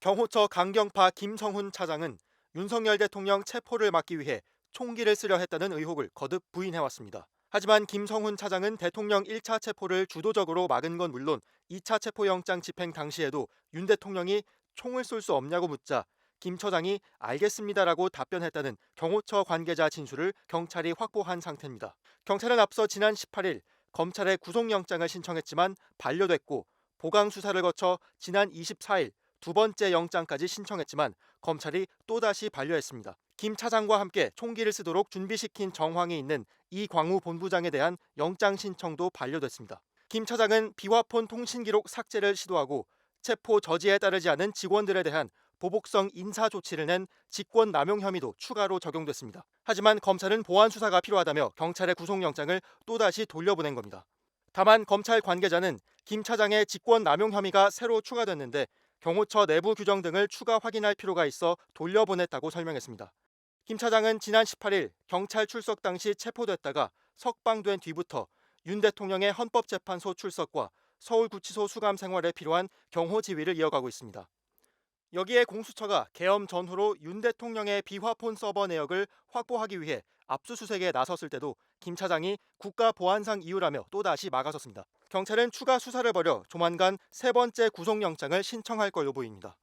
경호처 강경파 김성훈 차장은 윤석열 대통령 체포를 막기 위해 총기를 쓰려 했다는 의혹을 거듭 부인해왔습니다. 하지만 김성훈 차장은 대통령 1차 체포를 주도적으로 막은 건 물론 2차 체포영장 집행 당시에도 윤 대통령이 총을 쏠 수 없냐고 묻자 김 처장이 알겠습니다라고 답변했다는 경호처 관계자 진술을 경찰이 확보한 상태입니다. 경찰은 앞서 지난 18일 검찰에 구속영장을 신청했지만 반려됐고 보강 수사를 거쳐 지난 24일 두 번째 영장까지 신청했지만 검찰이 또다시 반려했습니다. 김 차장과 함께 총기를 쓰도록 준비시킨 정황이 있는 이광우 본부장에 대한 영장 신청도 반려됐습니다. 김 차장은 비화폰 통신 기록 삭제를 시도하고 체포 저지에 따르지 않은 직원들에 대한 보복성 인사 조치를 낸 직권 남용 혐의도 추가로 적용됐습니다. 하지만 검찰은 보안 수사가 필요하다며 경찰의 구속영장을 또다시 돌려보낸 겁니다. 다만 검찰 관계자는 김 차장의 직권 남용 혐의가 새로 추가됐는데 경호처 내부 규정 등을 추가 확인할 필요가 있어 돌려보냈다고 설명했습니다. 김 차장은 지난 18일 경찰 출석 당시 체포됐다가 석방된 뒤부터 윤 대통령의 헌법재판소 출석과 서울구치소 수감 생활에 필요한 경호 지휘를 이어가고 있습니다. 여기에 공수처가 계엄 전후로 윤 대통령의 비화폰 서버 내역을 확보하기 위해 압수수색에 나섰을 때도 김 차장이 국가보안상 이유라며 또다시 막아섰습니다. 경찰은 추가 수사를 벌여 조만간 세 번째 구속영장을 신청할 걸로 보입니다.